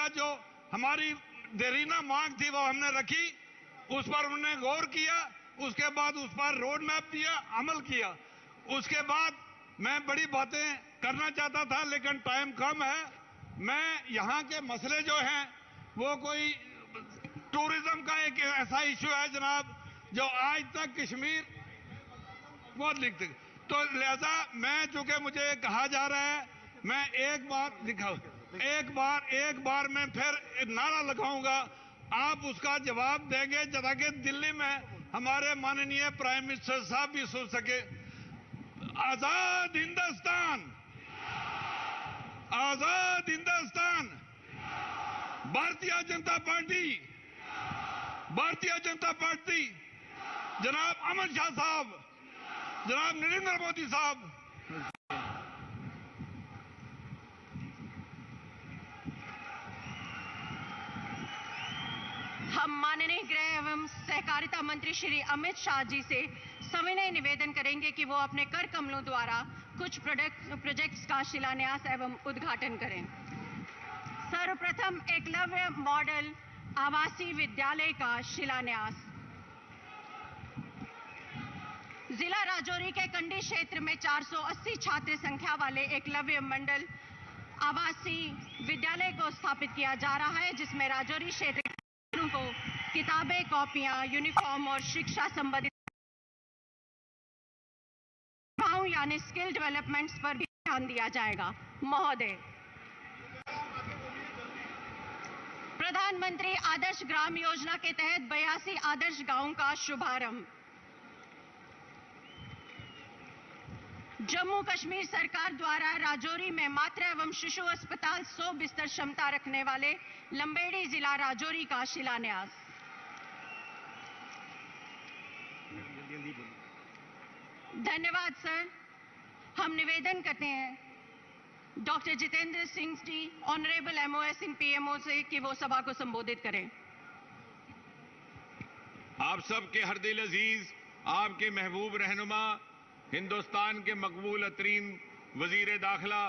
का जो हमारी देरीना मांग थी वो हमने रखी, उस पर उन्होंने गौर किया, उसके बाद उस पर रोड मैप दिया, अमल किया। उसके बाद मैं बड़ी बातें करना चाहता था लेकिन टाइम कम है। मैं यहाँ के मसले जो हैं वो कोई टूरिज्म का एक ऐसा इश्यू है जनाब जो आज तक कश्मीर बहुत लिखते, तो लिहाजा मैं चूंकि मुझे कहा जा रहा है, मैं एक बार मैं फिर नारा लगाऊंगा, आप उसका जवाब देंगे ताकि दिल्ली में हमारे माननीय प्राइम मिनिस्टर साहब भी सुन सके। आजाद हिंदुस्तान, आजाद हिंदुस्तान, भारतीय जनता पार्टी, भारतीय जनता पार्टी, जनाब अमित शाह साहब, जनाब नरेंद्र मोदी साहब। हम माननीय गृह एवं सहकारिता मंत्री श्री अमित शाह जी से सविनय निवेदन करेंगे कि वो अपने कर कमलों द्वारा कुछ प्रोजेक्ट्स का शिलान्यास एवं उद्घाटन करें। सर्वप्रथम एकलव्य मॉडल आवासीय विद्यालय का शिलान्यास। जिला राजौरी के कंडी क्षेत्र में 480 छात्र संख्या वाले एकलव्य मंडल आवासीय विद्यालय को स्थापित किया जा रहा है, जिसमें राजौरी क्षेत्र को किताबें, कॉपियां, यूनिफॉर्म और शिक्षा संबंधित यानी स्किल डेवलपमेंट्स पर भी ध्यान दिया जाएगा। महोदय, प्रधानमंत्री आदर्श ग्राम योजना के तहत 82 आदर्श गांवों का शुभारंभ। जम्मू कश्मीर सरकार द्वारा राजौरी में मातृ एवं शिशु अस्पताल 100 बिस्तर क्षमता रखने वाले लंबेड़ी जिला राजौरी का शिलान्यास। धन्यवाद सर। हम निवेदन करते हैं doctor Jitendra Singh ji, honourable MOS इन पीएमओ से कि वो सभा को संबोधित करें। आप सबके हरदिल अजीज, आपके महबूब रहनुमा, हिंदुस्तान के मकबूल तरीन वजीर दाखिला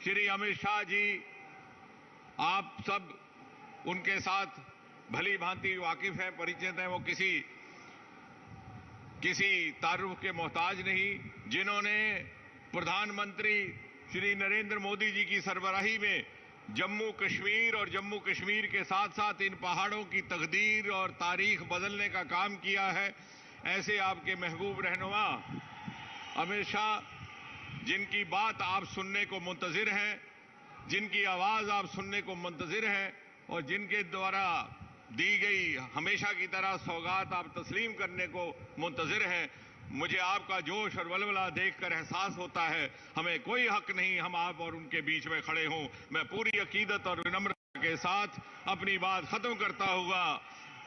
श्री अमित शाह जी, आप सब उनके साथ भली भांति वाकिफ हैं, परिचित हैं। वो किसी तारुफ के मोहताज नहीं, जिन्होंने प्रधानमंत्री श्री नरेंद्र मोदी जी की सरबराही में जम्मू कश्मीर और जम्मू कश्मीर के साथ साथ इन पहाड़ों की तकदीर और तारीख बदलने का काम किया है, ऐसे आपके महबूब रहनुमा अमित शाह, जिनकी बात आप सुनने को मुंतजिर हैं, जिनकी आवाज आप सुनने को मुंतजिर हैं और जिनके द्वारा दी गई हमेशा की तरह सौगात आप तस्लीम करने को मुंतजिर हैं, मुझे आपका जोश और वलवला देखकर एहसास होता है हमें कोई हक नहीं हम आप और उनके बीच में खड़े हों। मैं पूरी अकीदत और विनम्रता के साथ अपनी बात खत्म करता हुआ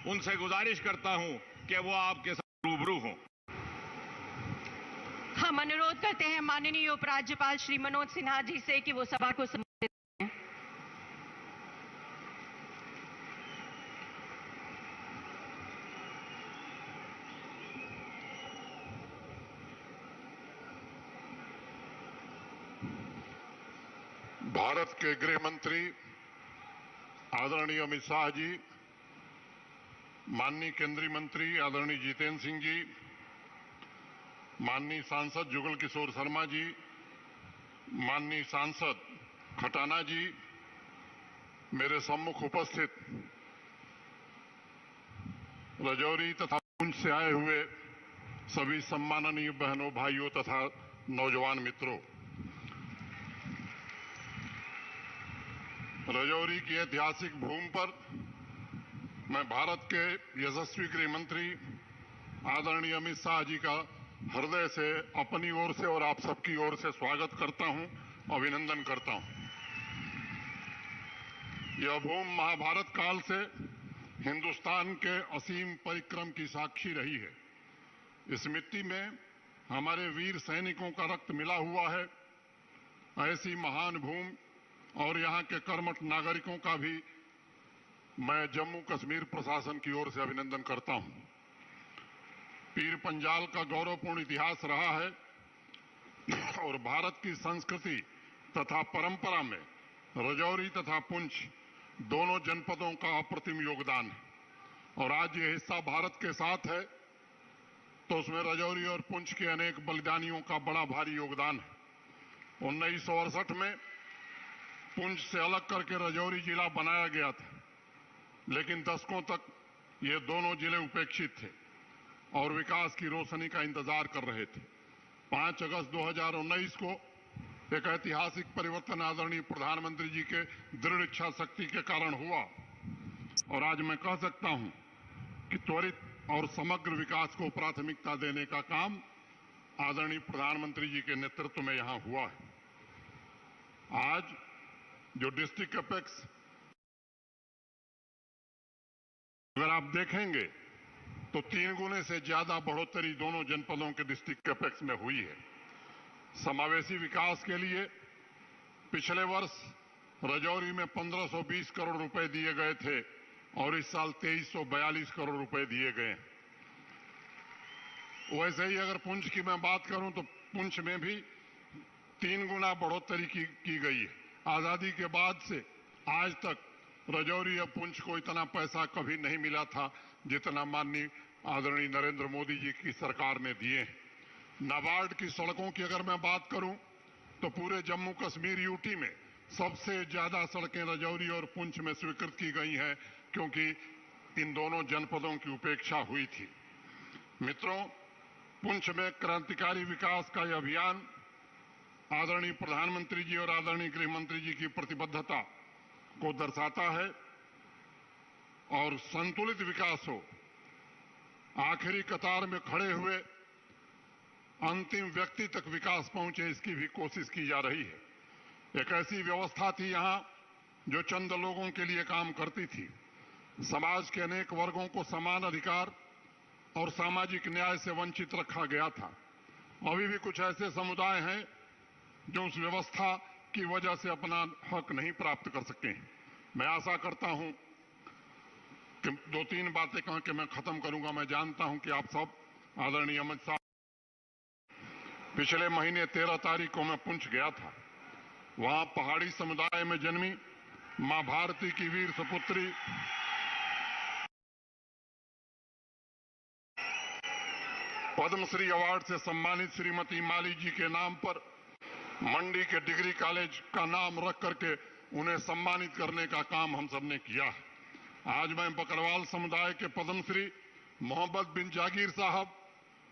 उनसे गुजारिश करता हूं कि वो आपके साथ रूबरू हों। हम अनुरोध करते हैं माननीय उपराज्यपाल श्री मनोज सिन्हा जी से कि वो सभा को संबोधित करें। भारत के गृह मंत्री आदरणीय अमित शाह जी, माननीय केंद्रीय मंत्री आदरणीय जितेंद्र सिंह जी, माननीय सांसद जुगल किशोर शर्मा जी, माननीय सांसद खटाना जी, मेरे सम्मुख उपस्थित राजौरी तथा पुंछ से आए हुए सभी सम्माननीय बहनों, भाइयों तथा नौजवान मित्रों, राजौरी की ऐतिहासिक भूमि पर मैं भारत के यशस्वी गृह मंत्री आदरणीय अमित शाह जी का हृदय से, अपनी ओर से और आप सबकी ओर से स्वागत करता हूं, अभिनंदन करता हूं। यह भूमि महाभारत काल से हिंदुस्तान के असीम परिक्रम की साक्षी रही है। इस मिट्टी में हमारे वीर सैनिकों का रक्त मिला हुआ है। ऐसी महान भूमि और यहाँ के कर्मठ नागरिकों का भी मैं जम्मू कश्मीर प्रशासन की ओर से अभिनंदन करता हूं। पीर पंजाल का गौरवपूर्ण इतिहास रहा है और भारत की संस्कृति तथा परंपरा में राजौरी तथा पुंछ दोनों जनपदों का अप्रतिम योगदान है और आज ये हिस्सा भारत के साथ है तो उसमें राजौरी और पुंछ के अनेक बलिदानियों का बड़ा भारी योगदान है। 1968 में पुंछ से अलग करके राजौरी जिला बनाया गया था, लेकिन दशकों तक ये दोनों जिले उपेक्षित थे और विकास की रोशनी का इंतजार कर रहे थे। 5 अगस्त 2019 को एक ऐतिहासिक परिवर्तन आदरणीय प्रधानमंत्री जी के दृढ़ इच्छा शक्ति के कारण हुआ और आज मैं कह सकता हूं कि त्वरित और समग्र विकास को प्राथमिकता देने का काम आदरणीय प्रधानमंत्री जी के नेतृत्व में यहां हुआ है। आज जो डिस्ट्रिक्ट कैपेक्स अगर आप देखेंगे तो 3 गुने से ज्यादा बढ़ोतरी दोनों जनपदों के डिस्ट्रिक्ट कैपेक्स में हुई है। समावेशी विकास के लिए पिछले वर्ष राजौरी में 1520 करोड़ रुपए दिए गए थे और इस साल 2342 करोड़ रुपए दिए गए। वैसे ही अगर पुंछ की मैं बात करूं तो पुंछ में भी 3 गुना बढ़ोतरी की गई है। आजादी के बाद से आज तक राजौरी या पुंछ को इतना पैसा कभी नहीं मिला था जितना माननीय आदरणीय नरेंद्र मोदी जी की सरकार ने दिए हैं। नाबार्ड की सड़कों की अगर मैं बात करूं तो पूरे जम्मू कश्मीर यूटी में सबसे ज्यादा सड़कें राजौरी और पुंछ में स्वीकृत की गई हैं क्योंकि इन दोनों जनपदों की उपेक्षा हुई थी। मित्रों, पुंछ में क्रांतिकारी विकास का यह अभियान आदरणीय प्रधानमंत्री जी और आदरणीय गृह मंत्री जी की प्रतिबद्धता को दर्शाता है और संतुलित विकास हो, आखिरी कतार में खड़े हुए अंतिम व्यक्ति तक विकास पहुंचे, इसकी भी कोशिश की जा रही है। एक ऐसी व्यवस्था थी यहां जो चंद लोगों के लिए काम करती थी। समाज के अनेक वर्गों को समान अधिकार और सामाजिक न्याय से वंचित रखा गया था। अभी भी कुछ ऐसे समुदाय हैं जो उस व्यवस्था की वजह से अपना हक नहीं प्राप्त कर सके हैं। मैं आशा करता हूं कि 2-3 बातें कह के मैं खत्म करूंगा। मैं जानता हूं कि आप सब आदरणीय अमित शाह, पिछले महीने 13 तारीख को मैं पुंछ गया था। वहां पहाड़ी समुदाय में जन्मी मां भारती की वीर सपुत्री पद्मश्री अवार्ड से सम्मानित श्रीमती माली जी के नाम पर मंडी के डिग्री कॉलेज का नाम रख करके उन्हें सम्मानित करने का काम हम सबने किया है। आज मैं बकरवाल समुदाय के पद्मश्री मोहम्मद बिन जागीर साहब,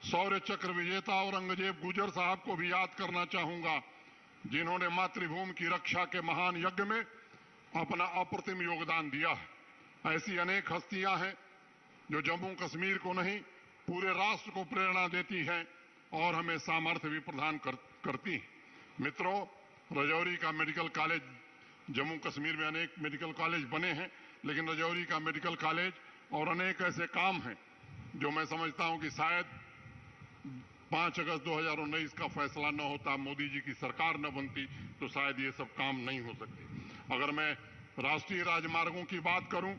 शौर्य चक्र विजेता औरंगजेब गुजर साहब को भी याद करना चाहूंगा, जिन्होंने मातृभूमि की रक्षा के महान यज्ञ में अपना अप्रतिम योगदान दिया है। ऐसी अनेक हस्तियां हैं जो जम्मू कश्मीर को नहीं पूरे राष्ट्र को प्रेरणा देती हैं और हमें सामर्थ्य भी प्रदान करती हैं। मित्रों, राजौरी का मेडिकल कॉलेज, जम्मू कश्मीर में अनेक मेडिकल कॉलेज बने हैं, लेकिन राजौरी का मेडिकल कॉलेज और अनेक ऐसे काम हैं जो मैं समझता हूं कि शायद 5 अगस्त 2019 का फैसला न होता, मोदी जी की सरकार न बनती तो शायद ये सब काम नहीं हो सकते। अगर मैं राष्ट्रीय राजमार्गों की बात करूं,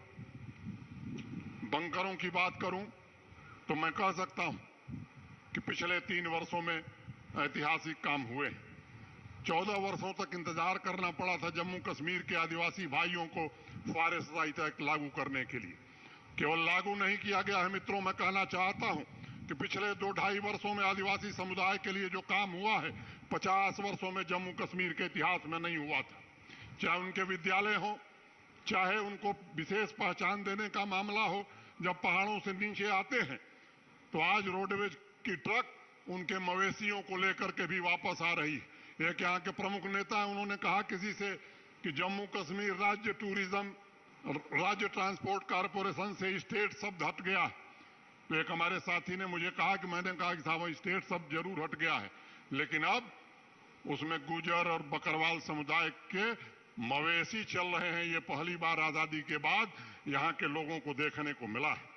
बंकरों की बात करूं, तो मैं कह सकता हूं कि पिछले 3 वर्षों में ऐतिहासिक काम हुए। 14 वर्षों तक इंतजार करना पड़ा था जम्मू कश्मीर के आदिवासी भाइयों को फॉरेस्ट राइट एक्ट लागू करने के लिए। केवल लागू नहीं किया गया है मित्रों, मैं कहना चाहता हूं कि पिछले 2-2.5 वर्षों में आदिवासी समुदाय के लिए जो काम हुआ है 50 वर्षों में जम्मू कश्मीर के इतिहास में नहीं हुआ था। चाहे उनके विद्यालय हो, चाहे उनको विशेष पहचान देने का मामला हो, जब पहाड़ों से नीचे आते हैं तो आज रोडवेज की ट्रक उनके मवेशियों को लेकर के भी वापस आ रही है। एक यहाँ के प्रमुख नेता है, उन्होंने कहा किसी से कि जम्मू कश्मीर राज्य टूरिज्म, राज्य ट्रांसपोर्ट कॉरपोरेशन से स्टेट शब्द हट गया। तो एक हमारे साथी ने मुझे कहा कि मैंने कहा कि साहब स्टेट शब्द जरूर हट गया है, लेकिन अब उसमें गुजर और बकरवाल समुदाय के मवेशी चल रहे हैं। ये पहली बार आजादी के बाद यहाँ के लोगों को देखने को मिला है।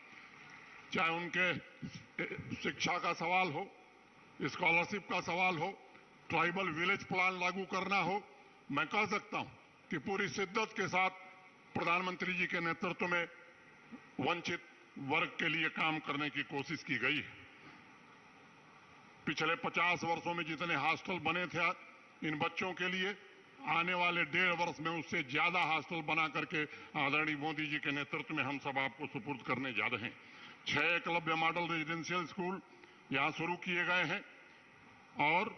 चाहे उनके शिक्षा का सवाल हो, स्कॉलरशिप का सवाल हो, ट्राइबल विलेज प्लान लागू करना हो, मैं कह सकता हूं कि पूरी शिद्दत के साथ प्रधानमंत्री जी के नेतृत्व में वंचित वर्ग के लिए काम करने की कोशिश की गई है। पिछले 50 वर्षों में जितने हॉस्टल बने थे इन बच्चों के लिए, आने वाले 1.5 वर्ष में उससे ज्यादा हॉस्टल बना करके आदरणीय मोदी जी के नेतृत्व में हम सब आपको सुपुर्द करने जा रहे हैं। 6 एकलव्य मॉडल रेजिडेंशियल स्कूल यहां शुरू किए गए हैं और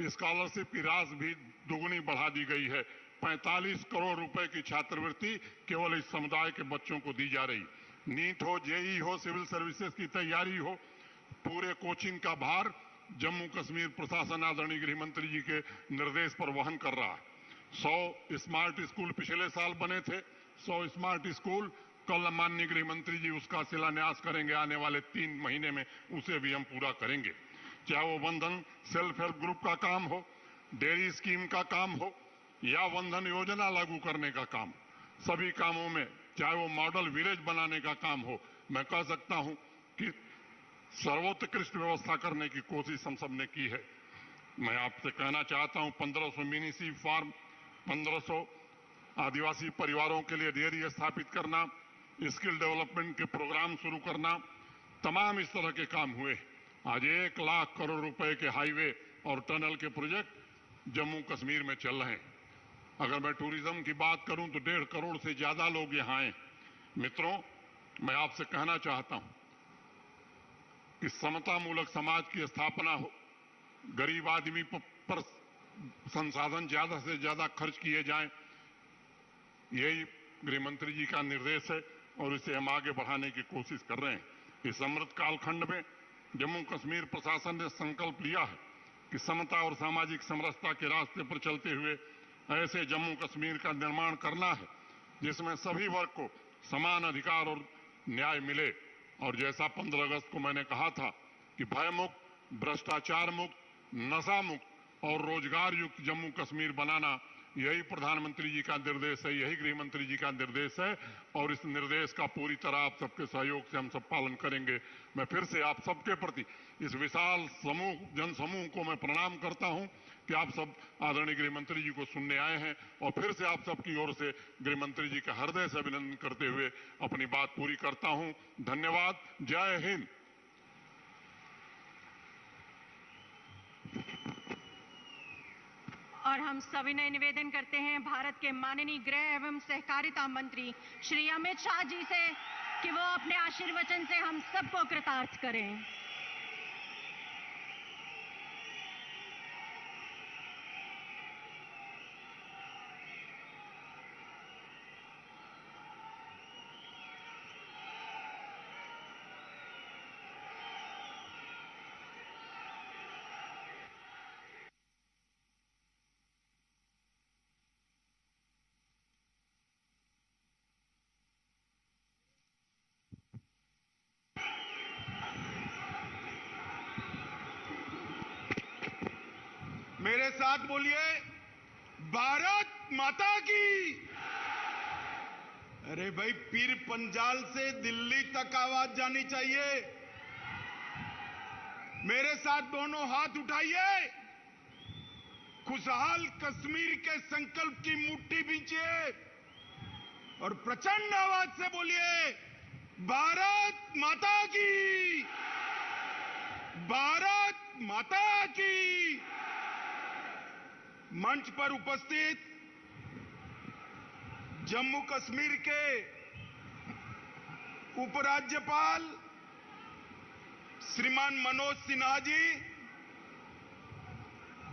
स्कॉलरशिप की राशि भी दुगनी बढ़ा दी गई है। 45 करोड़ रुपए की छात्रवृत्ति केवल इस समुदाय के बच्चों को दी जा रही। नीट हो, जेईई हो, सिविल सर्विसेज की तैयारी हो, पूरे कोचिंग का भार जम्मू कश्मीर प्रशासन आदरणीय गृह मंत्री जी के निर्देश पर वहन कर रहा है। 100 स्मार्ट स्कूल पिछले साल बने थे। 100 स्मार्ट स्कूल कल माननीय गृह मंत्री जी उसका शिलान्यास करेंगे। आने वाले 3 महीने में उसे भी हम पूरा करेंगे। चाहे वो वंदन सेल्फ हेल्प ग्रुप का काम हो, डेयरी स्कीम का काम हो या वंदन योजना लागू करने का काम, सभी कामों में, चाहे वो मॉडल विलेज बनाने का काम हो, मैं कह सकता हूं कि सर्वोत्कृष्ट व्यवस्था करने की कोशिश हम सब ने की है। मैं आपसे कहना चाहता हूं 1500 मिनी सी फार्म, 1500 आदिवासी परिवारों के लिए डेयरी स्थापित करना, स्किल डेवलपमेंट के प्रोग्राम शुरू करना, तमाम इस तरह के काम हुए। आज 1 लाख करोड़ रुपए के हाईवे और टनल के प्रोजेक्ट जम्मू कश्मीर में चल रहे हैं। अगर मैं टूरिज्म की बात करूं तो 1.5 करोड़ से ज्यादा लोग यहां आए। मित्रों, मैं आपसे कहना चाहता हूं कि समता मूलक समाज की स्थापना हो, गरीब आदमी पर संसाधन ज्यादा से ज्यादा खर्च किए जाएं, यही गृह मंत्री जी का निर्देश है और इसे हम आगे बढ़ाने की कोशिश कर रहे हैं। इस अमृत कालखंड में जम्मू कश्मीर प्रशासन ने संकल्प लिया है कि समता और सामाजिक समरसता के रास्ते पर चलते हुए ऐसे जम्मू कश्मीर का निर्माण करना है जिसमें सभी वर्ग को समान अधिकार और न्याय मिले। और जैसा 15 अगस्त को मैंने कहा था कि भय मुक्त, भ्रष्टाचार मुक्त, नशा मुक्त और रोजगार युक्त जम्मू कश्मीर बनाना, यही प्रधानमंत्री जी का निर्देश है, यही गृह मंत्री जी का निर्देश है और इस निर्देश का पूरी तरह आप सबके सहयोग से हम सब पालन करेंगे। मैं फिर से आप सबके प्रति, इस विशाल जनसमूह को मैं प्रणाम करता हूं कि आप सब आदरणीय गृह मंत्री जी को सुनने आए हैं और फिर से आप सबकी ओर से गृह मंत्री जी का हृदय से अभिनंदन करते हुए अपनी बात पूरी करता हूं। धन्यवाद। जय हिंद। और हम सविनय निवेदन करते हैं भारत के माननीय गृह एवं सहकारिता मंत्री श्री अमित शाह जी से कि वो अपने आशीर्वचन से हम सबको कृतार्थ करें। मेरे साथ बोलिए, भारत माता की। अरे भाई, पीर पंजाल से दिल्ली तक आवाज जानी चाहिए। मेरे साथ दोनों हाथ उठाइए, खुशहाल कश्मीर के संकल्प की मुट्ठी बींचिए और प्रचंड आवाज से बोलिए, भारत माता की, भारत माता की। मंच पर उपस्थित जम्मू कश्मीर के उपराज्यपाल श्रीमान मनोज सिन्हा जी,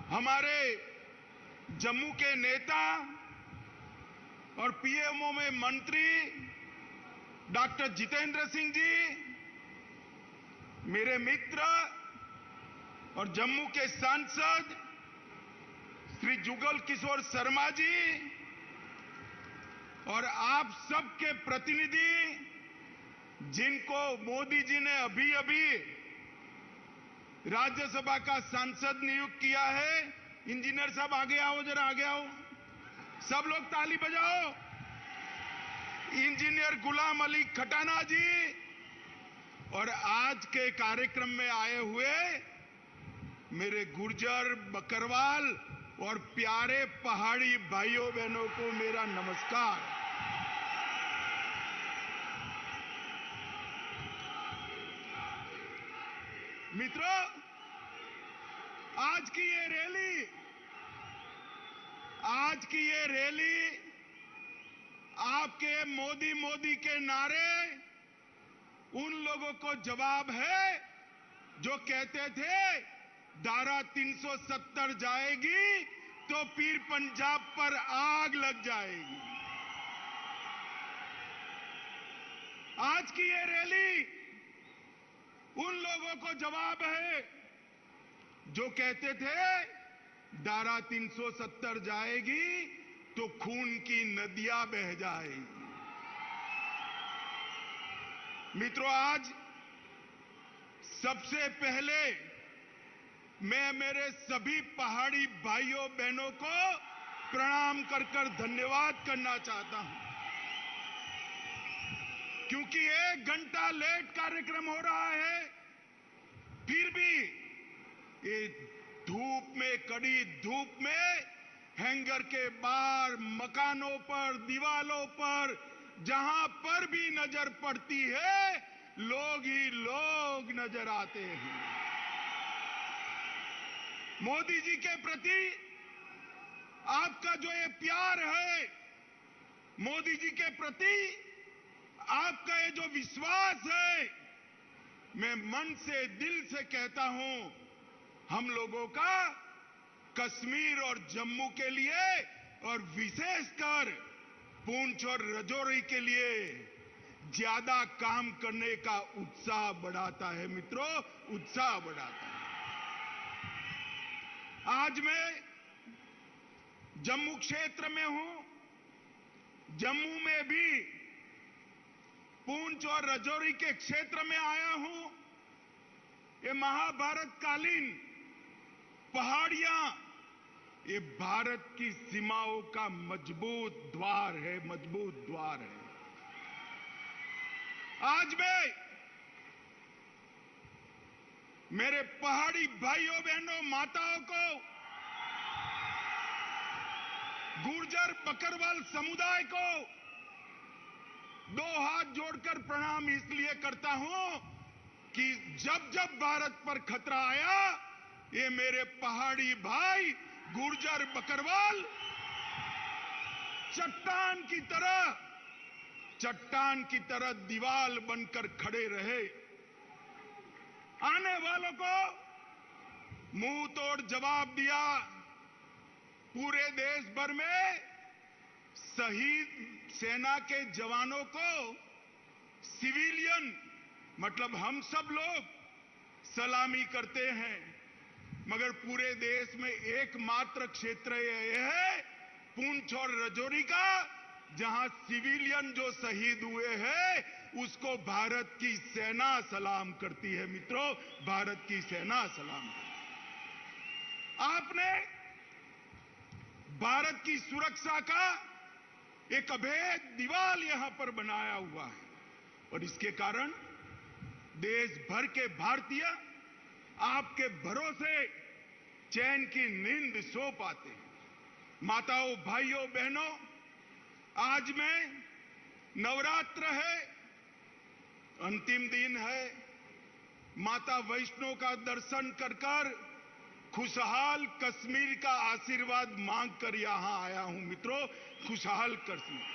हमारे जम्मू के नेता और पीएमओ में मंत्री डॉक्टर जितेंद्र सिंह जी, मेरे मित्र और जम्मू के सांसद श्री जुगल किशोर शर्मा जी और आप सबके प्रतिनिधि, जिनको मोदी जी ने अभी अभी राज्यसभा का सांसद नियुक्त किया है। इंजीनियर साहब आगे आओ, जरा आगे आओ, सब लोग ताली बजाओ। इंजीनियर गुलाम अली खटाना जी और आज के कार्यक्रम में आए हुए मेरे गुर्जर, बकरवाल और प्यारे पहाड़ी भाइयों बहनों को मेरा नमस्कार। मित्रों, आज की ये रैली आज की ये रैली आपके मोदी मोदी के नारे उन लोगों को जवाब है जो कहते थे धारा 370 जाएगी तो फिर पंजाब पर आग लग जाएगी। आज की ये रैली उन लोगों को जवाब है जो कहते थे धारा 370 जाएगी तो खून की नदियां बह जाएगी। मित्रों, आज सबसे पहले मैं मेरे सभी पहाड़ी भाइयों बहनों को प्रणाम कर धन्यवाद करना चाहता हूं, क्योंकि 1 घंटा लेट कार्यक्रम हो रहा है, फिर भी ये धूप में, कड़ी धूप में, हैंगर के बाहर, मकानों पर, दीवालों पर, जहां पर भी नजर पड़ती है लोग ही लोग नजर आते हैं। मोदी जी के प्रति आपका जो ये प्यार है, मोदी जी के प्रति आपका ये जो विश्वास है, मैं मन से, दिल से कहता हूं, हम लोगों का कश्मीर और जम्मू के लिए और विशेषकर पुंछ और राजौरी के लिए ज्यादा काम करने का उत्साह बढ़ाता है। मित्रों, उत्साह बढ़ाता है। आज मैं जम्मू क्षेत्र में हूं। जम्मू में भी पुंछ और राजौरी के क्षेत्र में आया हूं। ये महाभारत कालीन पहाड़ियां, ये भारत की सीमाओं का मजबूत द्वार है, मजबूत द्वार है। आज मैं मेरे पहाड़ी भाइयों बहनों माताओं को, गुर्जर बकरवाल समुदाय को 2 हाथ जोड़कर प्रणाम इसलिए करता हूं कि जब जब भारत पर खतरा आया, ये मेरे पहाड़ी भाई गुर्जर बकरवाल चट्टान की तरह दीवार बनकर खड़े रहे। आने वालों को मुंह तोड़ जवाब दिया। पूरे देश भर में शहीद सेना के जवानों को सिविलियन, मतलब हम सब लोग सलामी करते हैं, मगर पूरे देश में एकमात्र क्षेत्र यह है पुंछ और राजौरी का, जहां सिविलियन जो शहीद हुए हैं उसको भारत की सेना सलाम करती है। मित्रों, भारत की सेना सलाम करती है। आपने भारत की सुरक्षा का एक अभेद दीवार यहां पर बनाया हुआ है और इसके कारण देश भर के भारतीय आपके भरोसे चैन की नींद सो पाते हैं। माताओं, भाइयों, बहनों, आज में नवरात्र है, अंतिम दिन है। माता वैष्णो का दर्शन कर खुशहाल कश्मीर का आशीर्वाद मांगकर यहां आया हूं। मित्रों, खुशहाल कश्मीर।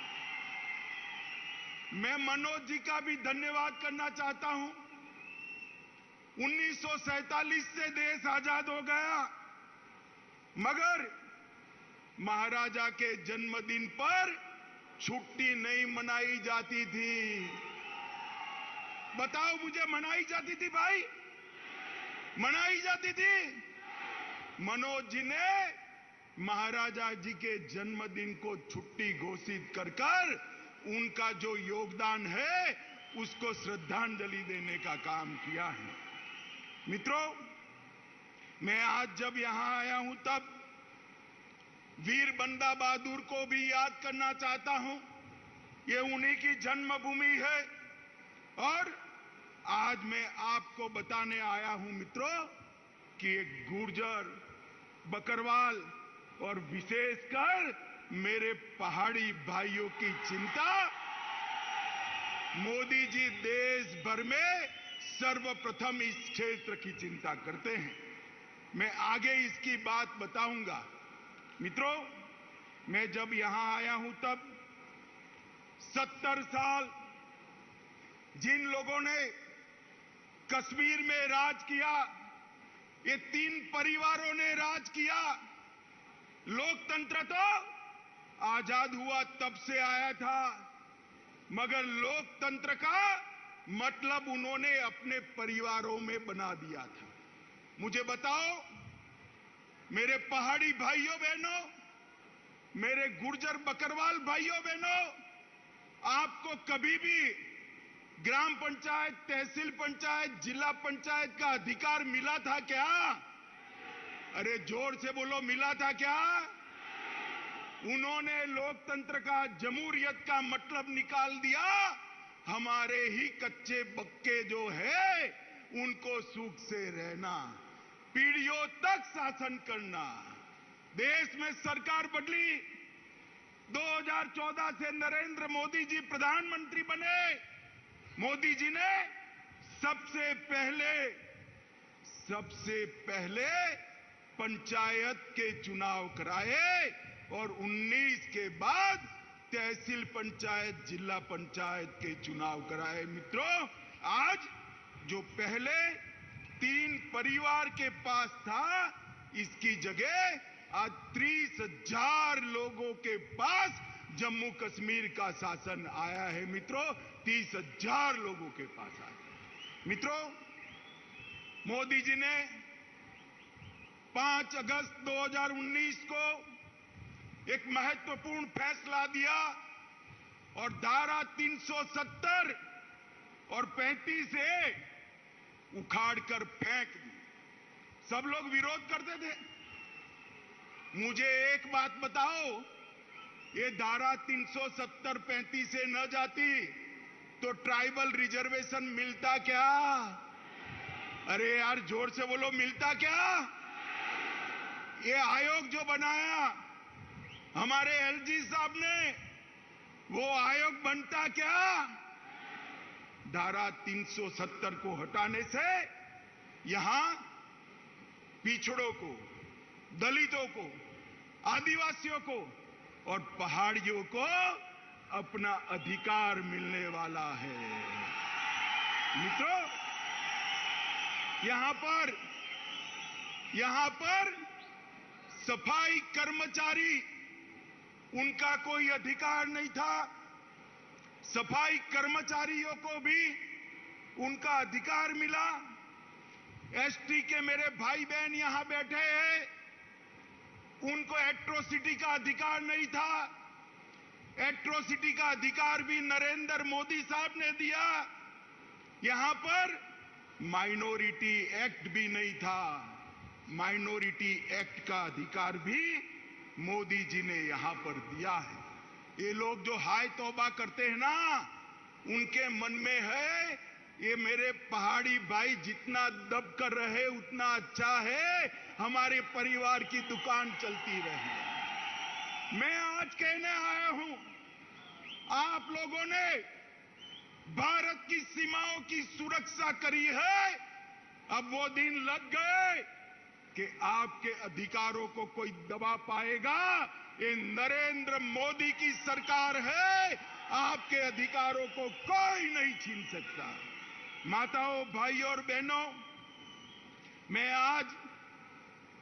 मैं मनोज जी का भी धन्यवाद करना चाहता हूं। 1947 से देश आजाद हो गया, मगर महाराजा के जन्मदिन पर छुट्टी नहीं मनाई जाती थी। बताओ मुझे, मनाई जाती थी भाई? मनाई जाती थी? मनोज जी ने महाराजा जी के जन्मदिन को छुट्टी घोषित कर उनका जो योगदान है उसको श्रद्धांजलि देने का काम किया है। मित्रों, मैं आज जब यहां आया हूं तब वीर बंदा बहादुर को भी याद करना चाहता हूं। ये उन्हीं की जन्मभूमि है और आज मैं आपको बताने आया हूं मित्रों कि एक गुर्जर, बकरवाल और विशेषकर मेरे पहाड़ी भाइयों की चिंता मोदी जी देश भर में सर्वप्रथम इस क्षेत्र की चिंता करते हैं। मैं आगे इसकी बात बताऊंगा। मित्रों, मैं जब यहां आया हूं तब 70 साल जिन लोगों ने कश्मीर में राज किया, ये 3 परिवारों ने राज किया। लोकतंत्र तो आजाद हुआ तब से आया था, मगर लोकतंत्र का मतलब उन्होंने अपने परिवारों में बना दिया था। मुझे बताओ मेरे पहाड़ी भाइयों बहनों, मेरे गुर्जर बकरवाल भाइयों बहनों, आपको कभी भी ग्राम पंचायत, तहसील पंचायत, जिला पंचायत का अधिकार मिला था क्या? अरे जोर से बोलो, मिला था क्या? उन्होंने लोकतंत्र का, जमहूरियत का मतलब निकाल दिया। हमारे ही कच्चे बक्के जो है उनको सुख से रहना, पीढ़ियों तक शासन करना। देश में सरकार बदली, 2014 से नरेंद्र मोदी जी प्रधानमंत्री बने। मोदी जी ने सबसे पहले पंचायत के चुनाव कराए और 19 के बाद तहसील पंचायत, जिला पंचायत के चुनाव कराए। मित्रों, आज जो पहले 3 परिवार के पास था, इसकी जगह आज 30,000 लोगों के पास जम्मू कश्मीर का शासन आया है। मित्रों, 30,000 लोगों के पास आया। मित्रों, मोदी जी ने 5 अगस्त 2019 को एक महत्वपूर्ण फैसला दिया और धारा 370 और 35A उखाड़कर फेंक दी। सब लोग विरोध करते थे। मुझे एक बात बताओ, ये धारा 370 35A न जाती तो ट्राइबल रिजर्वेशन मिलता क्या? अरे यार जोर से बोलो, मिलता क्या? ये आयोग जो बनाया हमारे एलजी साहब ने, वो आयोग बनता क्या? धारा 370 को हटाने से यहां पिछड़ों को, दलितों को, आदिवासियों को और पहाड़ियों को अपना अधिकार मिलने वाला है। मित्रों, यहां पर सफाई कर्मचारी, उनका कोई अधिकार नहीं था। सफाई कर्मचारियों को भी उनका अधिकार मिला। एसटी के मेरे भाई बहन यहां बैठे हैं, उनको एट्रोसिटी का अधिकार नहीं था। एट्रोसिटी का अधिकार भी नरेंद्र मोदी साहब ने दिया। यहां पर माइनॉरिटी एक्ट भी नहीं था। माइनॉरिटी एक्ट का अधिकार भी मोदी जी ने यहां पर दिया है। ये लोग जो हाय तौबा करते हैं ना, उनके मन में है ये मेरे पहाड़ी भाई जितना दब कर रहे उतना अच्छा है, हमारे परिवार की दुकान चलती रहे। मैं आज कहने आया हूं, आप लोगों ने भारत की सीमाओं की सुरक्षा करी है, अब वो दिन लग गए कि आपके अधिकारों को कोई दबा पाएगा। ये नरेंद्र मोदी की सरकार है, आपके अधिकारों को कोई नहीं छीन सकता। माताओं, भाइयों और बहनों, मैं आज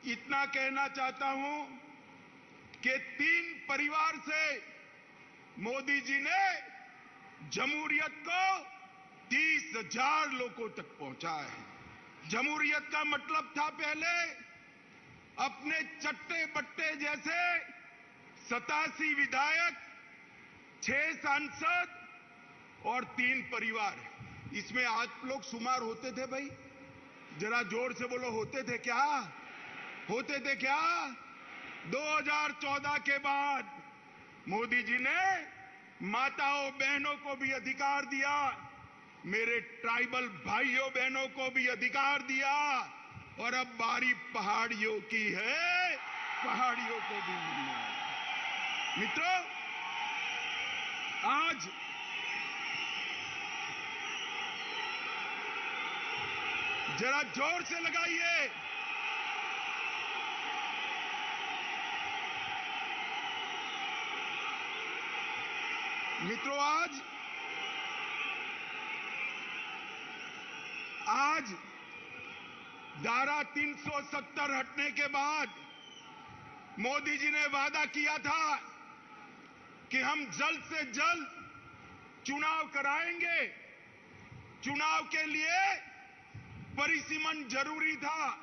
इतना कहना चाहता हूं कि 3 परिवार से मोदी जी ने जमहूरियत को 30,000 लोगों तक पहुंचा है। जमहूरियत का मतलब था पहले अपने चट्टे बट्टे जैसे 87 विधायक, 6 सांसद और 3 परिवार। इसमें आप लोग शुमार होते थे भाई? जरा जोर से बोलो, होते थे क्या? होते थे क्या? 2014 के बाद मोदी जी ने माताओं बहनों को भी अधिकार दिया, मेरे ट्राइबल भाइयों बहनों को भी अधिकार दिया, और अब बारी पहाड़ियों की है, पहाड़ियों को भी मिलने वाला। मित्रों, आज जरा जोर से लगाइए। मित्रों, आज धारा 370 हटने के बाद मोदी जी ने वादा किया था कि हम जल्द से जल्द चुनाव कराएंगे। चुनाव के लिए परिसीमन जरूरी था,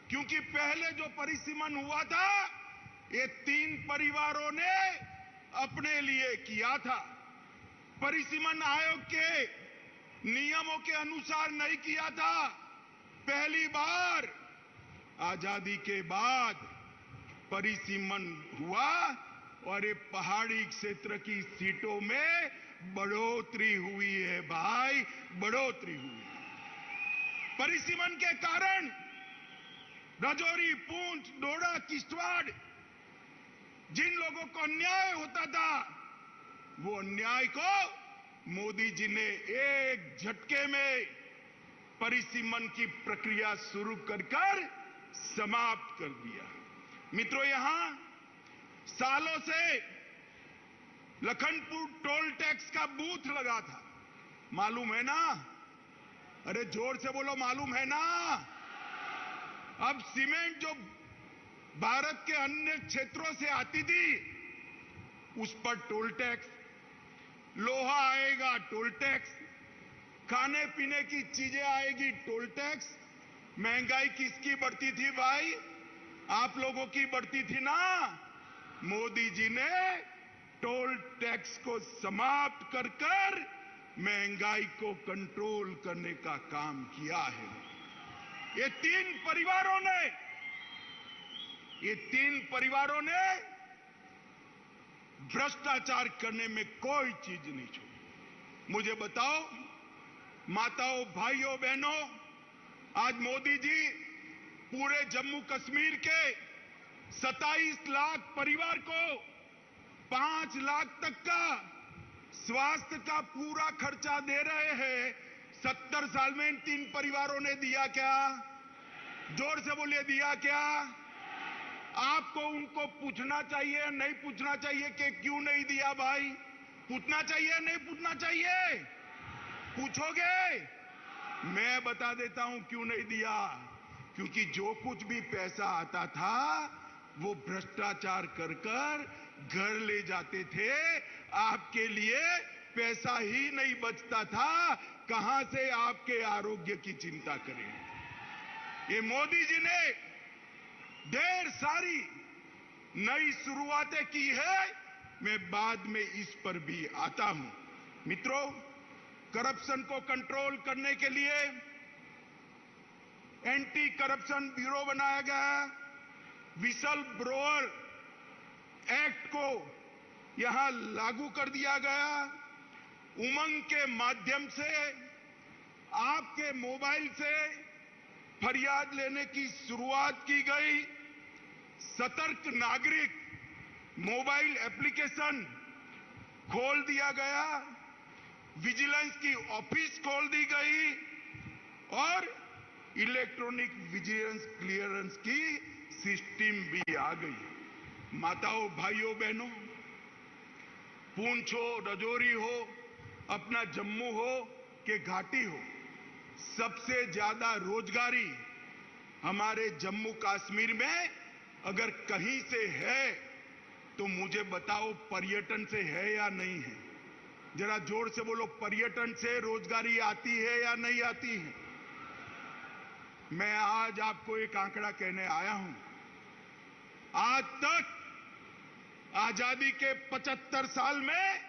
क्योंकि पहले जो परिसीमन हुआ था ये 3 परिवारों ने अपने लिए किया था। परिसीमन आयोग के नियमों के अनुसार नहीं किया था। पहली बार आजादी के बाद परिसीमन हुआ और ये पहाड़ी क्षेत्र की सीटों में बढ़ोतरी हुई है भाई, बढ़ोतरी हुई। परिसीमन के कारण राजौरी, पूंछ, डोडा, किश्तवाड़ जिन लोगों को अन्याय होता था, वो अन्याय को मोदी जी ने एक झटके में परिसीमन की प्रक्रिया शुरू कर समाप्त कर दिया। मित्रों, यहां सालों से लखनपुर टोल टैक्स का बूथ लगा था, मालूम है ना? अरे जोर से बोलो, मालूम है ना? अब सीमेंट जो भारत के अन्य क्षेत्रों से आती थी उस पर टोल टैक्स, लोहा आएगा टोल टैक्स, खाने पीने की चीजें आएगी टोल टैक्स। महंगाई किसकी बढ़ती थी भाई? आप लोगों की बढ़ती थी ना। मोदी जी ने टोल टैक्स को समाप्त कर महंगाई को कंट्रोल करने का काम किया है। ये तीन परिवारों ने भ्रष्टाचार करने में कोई चीज नहीं छोड़ी। मुझे बताओ माताओं, भाइयों, बहनों, आज मोदी जी पूरे जम्मू कश्मीर के 27 लाख परिवार को 5 लाख तक का स्वास्थ्य का पूरा खर्चा दे रहे हैं। 70 साल में इन 3 परिवारों ने दिया क्या? जोर से बोलिए, दिया क्या? आपको उनको पूछना चाहिए, नहीं पूछना चाहिए कि क्यों नहीं दिया भाई? पूछना चाहिए, नहीं पूछना चाहिए? पूछोगे? मैं बता देता हूं क्यों नहीं दिया। क्योंकि जो कुछ भी पैसा आता था वो भ्रष्टाचार कर घर ले जाते थे। आपके लिए पैसा ही नहीं बचता था, कहां से आपके आरोग्य की चिंता करें। ये मोदी जी ने ढेर सारी नई शुरुआतें की है, मैं बाद में इस पर भी आता हूं। मित्रों, करप्शन को कंट्रोल करने के लिए एंटी करप्शन ब्यूरो बनाया गया। विसल ब्लोअर एक्ट को यहां लागू कर दिया गया। उमंग के माध्यम से आपके मोबाइल से फरियाद लेने की शुरुआत की गई। सतर्क नागरिक मोबाइल एप्लीकेशन खोल दिया गया। विजिलेंस की ऑफिस खोल दी गई और इलेक्ट्रॉनिक विजिलेंस क्लियरेंस की सिस्टम भी आ गई। माताओं, भाइयों, बहनों, पूंछ हो, राजौरी हो, अपना जम्मू हो कि घाटी हो, सबसे ज्यादा रोजगारी हमारे जम्मू कश्मीर में अगर कहीं से है तो मुझे बताओ पर्यटन से है या नहीं है? जरा जोर से बोलो, पर्यटन से रोजगारी आती है या नहीं आती है? मैं आज आपको एक आंकड़ा कहने आया हूं। आज तक आजादी के 75 साल में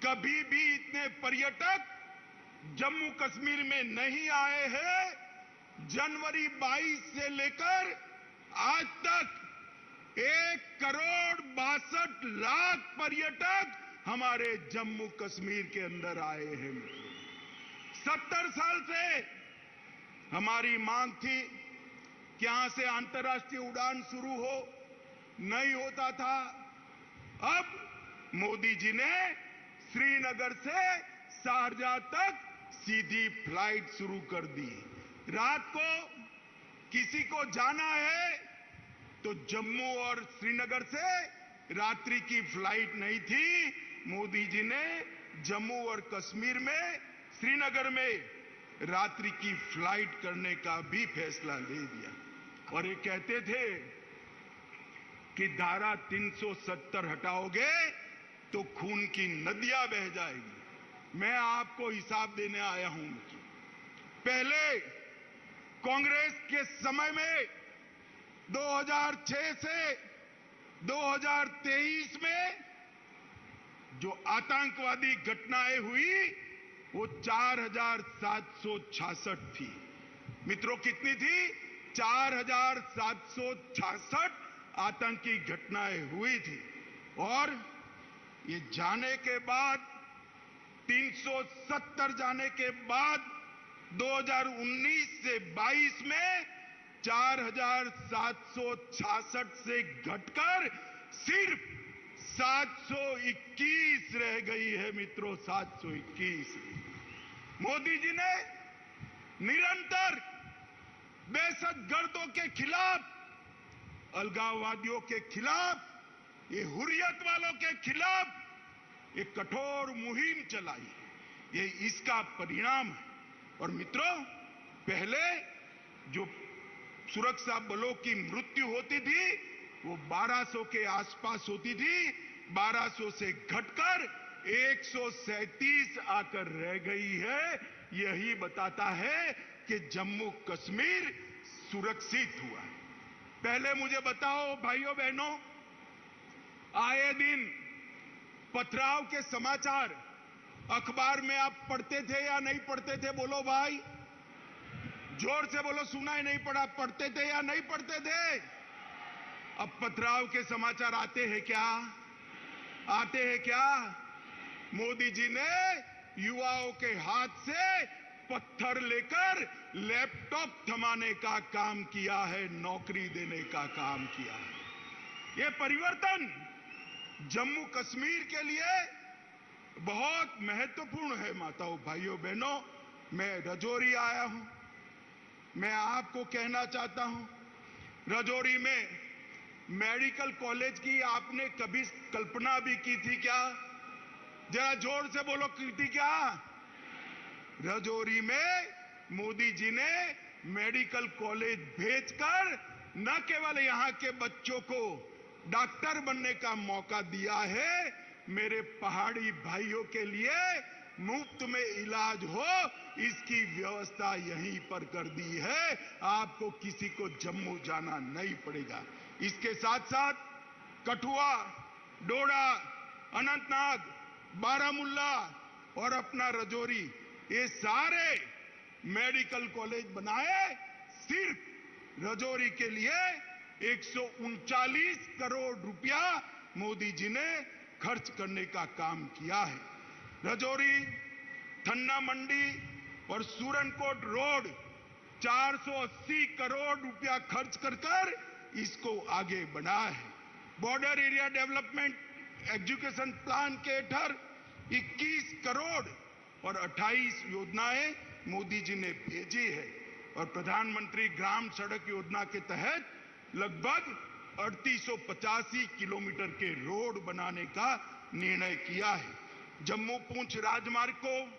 कभी भी इतने पर्यटक जम्मू कश्मीर में नहीं आए हैं। जनवरी 22 से लेकर आज तक 1,62,00,000 पर्यटक हमारे जम्मू कश्मीर के अंदर आए हैं। 70 साल से हमारी मांग थी कि यहां से अंतर्राष्ट्रीय उड़ान शुरू हो, नहीं होता था। अब मोदी जी ने श्रीनगर से शारजाह तक सीधी फ्लाइट शुरू कर दी। रात को किसी को जाना है तो जम्मू और श्रीनगर से रात्रि की फ्लाइट नहीं थी, मोदी जी ने जम्मू और कश्मीर में, श्रीनगर में रात्रि की फ्लाइट करने का भी फैसला ले दिया। और ये कहते थे कि धारा 370 हटाओगे तो खून की नदियां बह जाएगी। मैं आपको हिसाब देने आया हूं। पहले कांग्रेस के समय में 2006 से 2023 में जो आतंकवादी घटनाएं हुई वो 4766 थी। मित्रों, कितनी थी? 4766 आतंकी घटनाएं हुई थी। और ये जाने के बाद 370 जाने के बाद 2019 से 22 में 4766 से घटकर सिर्फ 721 रह गई है। मित्रों, 721। मोदी जी ने निरंतर दहशतगर्दों के खिलाफ, अलगाववादियों के खिलाफ, ये हुर्रियत वालों के खिलाफ एक कठोर मुहिम चलाई। ये इसका परिणाम है। और मित्रों, पहले जो सुरक्षा बलों की मृत्यु होती थी वो 1200 के आसपास होती थी। 1200 से घटकर 137 आकर रह गई है। यही बताता है कि जम्मू कश्मीर सुरक्षित हुआ। पहले मुझे बताओ भाइयों बहनों, आए दिन पथराव के समाचार अखबार में आप पढ़ते थे या नहीं पढ़ते थे? बोलो भाई, जोर से बोलो। सुना ही नहीं पड़ा? पढ़ते थे या नहीं पढ़ते थे? अब पथराव के समाचार आते हैं क्या? आते हैं क्या? मोदी जी ने युवाओं के हाथ से पत्थर लेकर लैपटॉप थमाने का काम किया है, नौकरी देने का काम किया है। ये परिवर्तन जम्मू कश्मीर के लिए बहुत महत्वपूर्ण है। माताओं, भाइयों, बहनों, मैं रजौरी आया हूं। मैं आपको कहना चाहता हूं, रजौरी में मेडिकल कॉलेज की आपने कभी कल्पना भी की थी क्या? जरा जोर से बोलो, की थी क्या? रजौरी में मोदी जी ने मेडिकल कॉलेज भेजकर न केवल यहां के बच्चों को डॉक्टर बनने का मौका दिया है, मेरे पहाड़ी भाइयों के लिए मुफ्त में इलाज हो इसकी व्यवस्था यहीं पर कर दी है। आपको किसी को जम्मू जाना नहीं पड़ेगा। इसके साथ साथ कठुआ, डोडा, अनंतनाग, बारामुल्ला और अपना रजौरी, ये सारे मेडिकल कॉलेज बनाए सिर्फ रजौरी के लिए 139 करोड़ रुपया मोदी जी ने खर्च करने का काम किया है। रजौरी, थन्ना मंडी और सूरनकोट रोड 480 करोड़ रुपया खर्च कर इसको आगे बढ़ाया है। Border area development education plan के तहत 21 करोड़ और 28 योजनाएं मोदी जी ने भेजी है। और प्रधानमंत्री ग्राम सड़क योजना के तहत लगभग 3885 किलोमीटर के रोड बनाने का निर्णय किया है। जम्मू पूंछ राजमार्ग को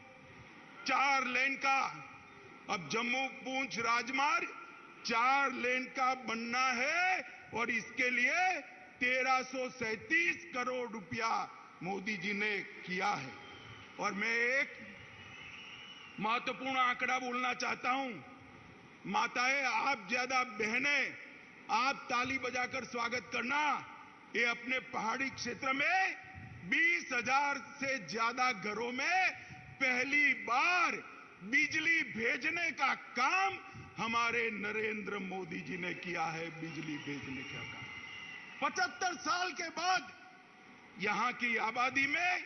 4 लेन का, अब जम्मू पूंछ राजमार्ग 4 लेन का बनना है और इसके लिए 1337 करोड़ रुपया मोदी जी ने किया है। और मैं एक महत्वपूर्ण आंकड़ा बोलना चाहता हूं। माताएं, आप ज्यादा बहनें, आप ताली बजाकर स्वागत करना। ये अपने पहाड़ी क्षेत्र में 20,000 से ज्यादा घरों में पहली बार बिजली भेजने का काम हमारे नरेंद्र मोदी जी ने किया है। बिजली भेजने का काम 75 साल के बाद यहां की आबादी में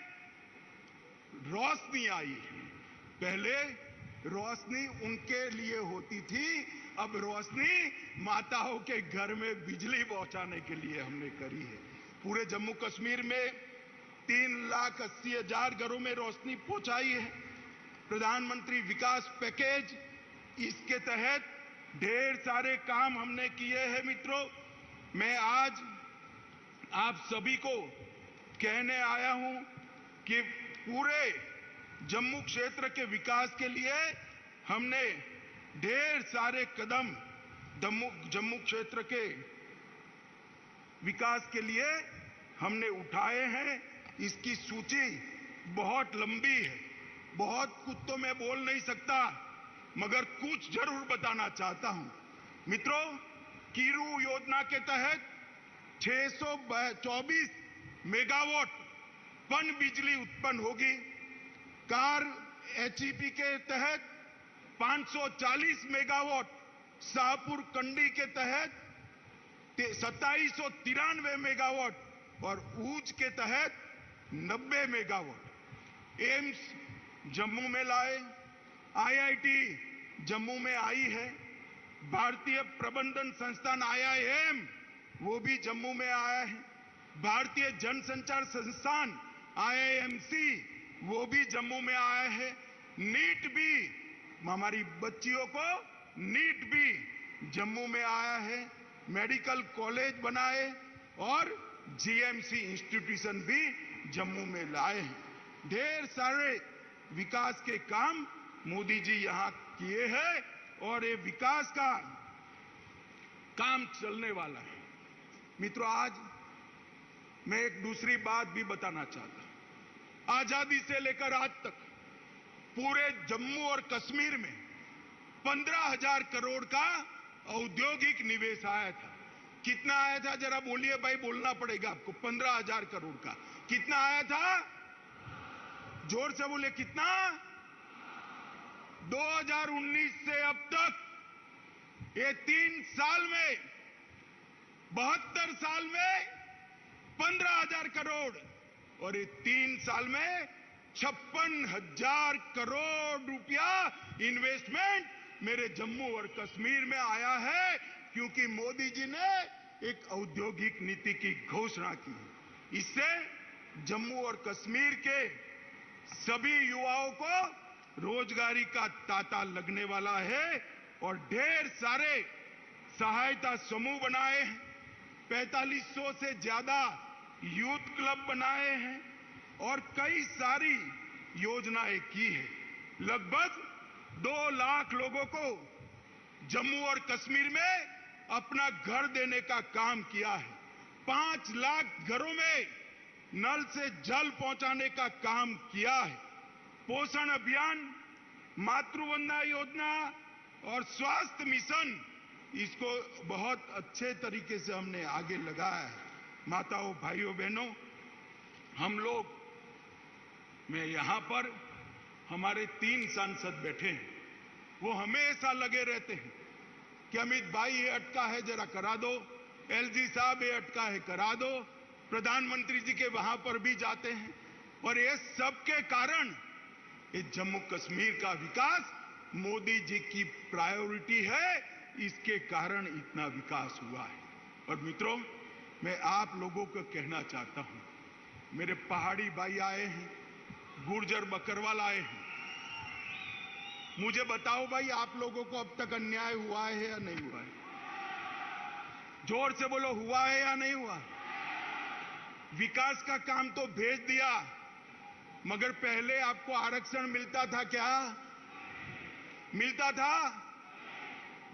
रोशनी आई है। पहले रोशनी उनके लिए होती थी, अब रोशनी माताओं के घर में बिजली पहुंचाने के लिए हमने करी है। पूरे जम्मू कश्मीर में 3,80,000 घरों में रोशनी पहुंचाई है। प्रधानमंत्री विकास पैकेज, इसके तहत ढेर सारे काम हमने किए हैं। मित्रों, मैं आज आप सभी को कहने आया हूं कि पूरे जम्मू क्षेत्र के विकास के लिए हमने ढेर सारे कदम जम्मू क्षेत्र के विकास के लिए हमने उठाए हैं। इसकी सूची बहुत लंबी है, बहुत कुछ तो मैं बोल नहीं सकता, मगर कुछ जरूर बताना चाहता हूं। मित्रों, कीरू योजना के तहत 624 मेगावाट पन बिजली उत्पन्न होगी। कार एचईपी के तहत 540 मेगावाट, शाहपुर कंडी के तहत 2793 मेगावाट और ऊंच के तहत 90 मेगावाट। एम्स जम्मू में लाए, आईआईटी जम्मू में आई है, भारतीय प्रबंधन संस्थान IIM वो भी जम्मू में आया है, भारतीय जनसंचार संस्थान IIMC वो भी जम्मू में आया है, नीट भी, हमारी बच्चियों को नीट भी जम्मू में आया है, मेडिकल कॉलेज बनाए और GMC इंस्टीट्यूशन भी जम्मू में लाए हैं। ढेर सारे विकास के काम मोदी जी यहां किए हैं और ये विकास का काम चलने वाला है। मित्रों, आज मैं एक दूसरी बात भी बताना चाहता हूं। आजादी से लेकर आज तक पूरे जम्मू और कश्मीर में 15,000 करोड़ का औद्योगिक निवेश आया था। कितना आया था जरा बोलिए भाई, बोलना पड़ेगा आपको। 15,000 करोड़ का कितना आया था? जोर से बोले, कितना? 2019 से अब तक ये 3 साल में, 72 साल में 15,000 करोड़, और ये 3 साल में 56,000 करोड़ रुपया इन्वेस्टमेंट मेरे जम्मू और कश्मीर में आया है, क्योंकि मोदी जी ने एक औद्योगिक नीति की घोषणा की। इससे जम्मू और कश्मीर के सभी युवाओं को रोजगारी का तांता लगने वाला है और ढेर सारे सहायता समूह बनाए हैं, 4500 से ज्यादा यूथ क्लब बनाए हैं और कई सारी योजनाएं की है। लगभग 2 लाख लोगों को जम्मू और कश्मीर में अपना घर देने का काम किया है। 5 लाख घरों में नल से जल पहुंचाने का काम किया है। पोषण अभियान, मातृवंदना योजना और स्वास्थ्य मिशन, इसको बहुत अच्छे तरीके से हमने आगे लगाया है। माताओं, भाइयों, बहनों, हम लोग, मैं यहां पर, हमारे 3 सांसद बैठे हैं, वो हमेशा लगे रहते हैं कि अमित भाई ये अटका है जरा करा दो, LG साहब ये अटका है करा दो। प्रधानमंत्री जी के वहां पर भी जाते हैं और ये सब के कारण ये जम्मू कश्मीर का विकास मोदी जी की प्रायोरिटी है, इसके कारण इतना विकास हुआ है। और मित्रों, मैं आप लोगों को कहना चाहता हूं, मेरे पहाड़ी भाई आए हैं, गुर्जर बकरवाल आए हैं, मुझे बताओ भाई, आप लोगों को अब तक अन्याय हुआ है या नहीं हुआ है? जोर से बोलो, हुआ है या नहीं हुआ? विकास का काम तो भेज दिया, मगर पहले आपको आरक्षण मिलता था क्या? मिलता था?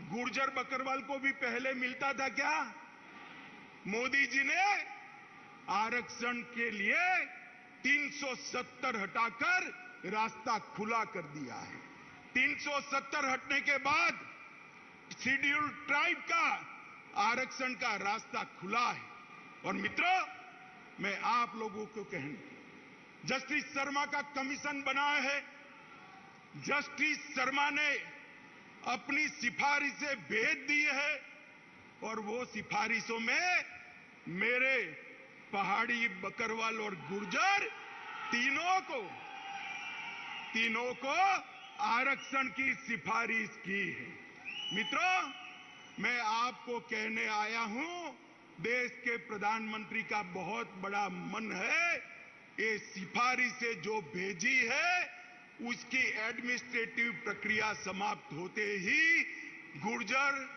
गुर्जर बकरवाल को भी पहले मिलता था क्या? मोदी जी ने आरक्षण के लिए 370 हटाकर रास्ता खुला कर दिया है। 370 हटने के बाद शेड्यूल्ड ट्राइब का आरक्षण का रास्ता खुला है। और मित्रों, मैं आप लोगों को कहूं, जस्टिस शर्मा का कमीशन बना है। जस्टिस शर्मा ने अपनी सिफारिशें भेज दी है और वो सिफारिशों में मेरे पहाड़ी, बकरवाल और गुर्जर तीनों को आरक्षण की सिफारिश की है। मित्रों, मैं आपको कहने आया हूं, देश के प्रधानमंत्री का बहुत बड़ा मन है। ये सिफारिशें जो भेजी है, उसकी एडमिनिस्ट्रेटिव प्रक्रिया समाप्त होते ही गुर्जर,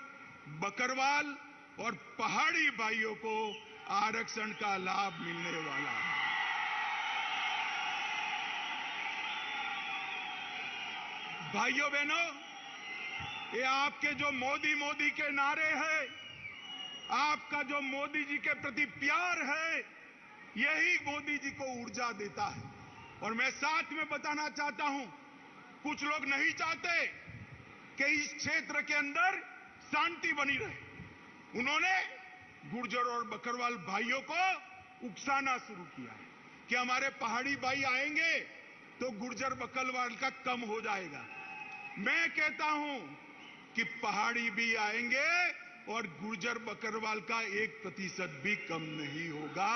बकरवाल और पहाड़ी भाइयों को आरक्षण का लाभ मिलने वाला है। भाइयों बहनों, ये आपके जो मोदी मोदी के नारे हैं, आपका जो मोदी जी के प्रति प्यार है, यही मोदी जी को ऊर्जा देता है। और मैं साथ में बताना चाहता हूं, कुछ लोग नहीं चाहते कि इस क्षेत्र के अंदर शांति बनी रहे। उन्होंने गुर्जर और बकरवाल भाइयों को उकसाना शुरू किया है कि हमारे पहाड़ी भाई आएंगे तो गुर्जर बकरवाल का कम हो जाएगा। मैं कहता हूं कि पहाड़ी भी आएंगे और गुर्जर बकरवाल का 1% भी कम नहीं होगा।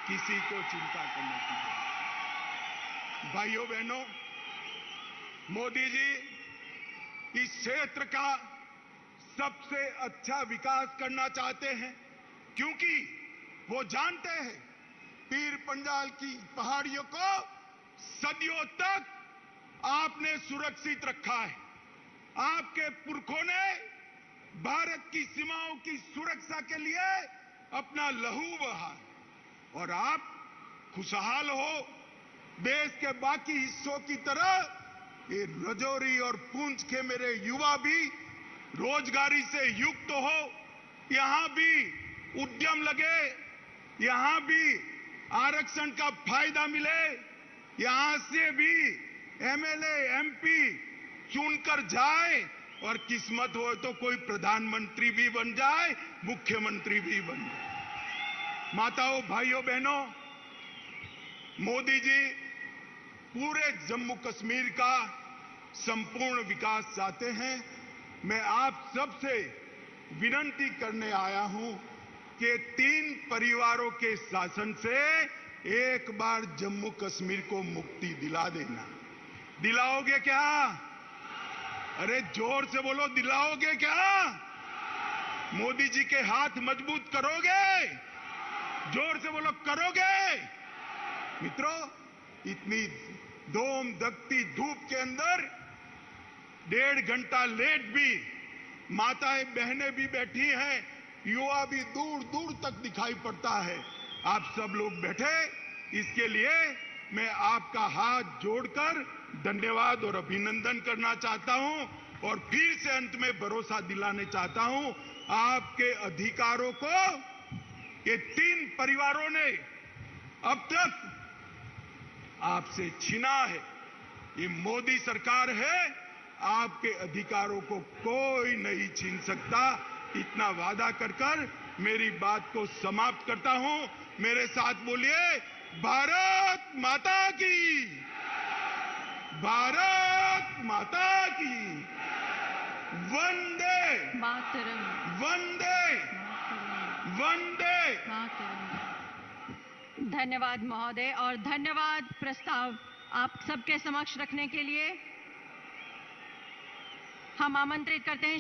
किसी को चिंता करने की जरूरत नहीं। भाइयों बहनों, मोदी जी इस क्षेत्र का सबसे अच्छा विकास करना चाहते हैं, क्योंकि वो जानते हैं पीर पंजाल की पहाड़ियों को सदियों तक आपने सुरक्षित रखा है। आपके पुरखों ने भारत की सीमाओं की सुरक्षा के लिए अपना लहू बहा और आप खुशहाल हो। देश के बाकी हिस्सों की तरह ये राजौरी और पुंछ के मेरे युवा भी रोजगारी से युक्त हो, यहां भी उद्यम लगे, यहां भी आरक्षण का फायदा मिले, यहां से भी एमएलए एमपी चुनकर जाए और किस्मत हो तो कोई प्रधानमंत्री भी बन जाए, मुख्यमंत्री भी बन जाए। माताओं, भाइयों, बहनों, मोदी जी पूरे जम्मू कश्मीर का संपूर्ण विकास चाहते हैं। मैं आप सबसे विनती करने आया हूं कि 3 परिवारों के शासन से एक बार जम्मू कश्मीर को मुक्ति दिला देना। दिलाओगे क्या? अरे जोर से बोलो, दिलाओगे क्या? मोदी जी के हाथ मजबूत करोगे? जोर से बोलो, करोगे? मित्रों, इतनी धूम धकती धूप के अंदर 1.5 घंटा लेट भी माताएं बहनें भी बैठी हैं, युवा भी दूर दूर तक दिखाई पड़ता है। आप सब लोग बैठे, इसके लिए मैं आपका हाथ जोड़कर धन्यवाद और अभिनंदन करना चाहता हूं और फिर से अंत में भरोसा दिलाने चाहता हूं, आपके अधिकारों को ये 3 परिवारों ने अब तक आपसे छीना है। ये मोदी सरकार है, आपके अधिकारों को कोई नहीं छीन सकता। इतना वादा कर मेरी बात को समाप्त करता हूं। मेरे साथ बोलिए, भारत माता की, भारत माता की, वंदे मातरम, वंदे वंदे। धन्यवाद महोदय, और धन्यवाद प्रस्ताव आप सबके समक्ष रखने के लिए। हम आमंत्रित करते हैं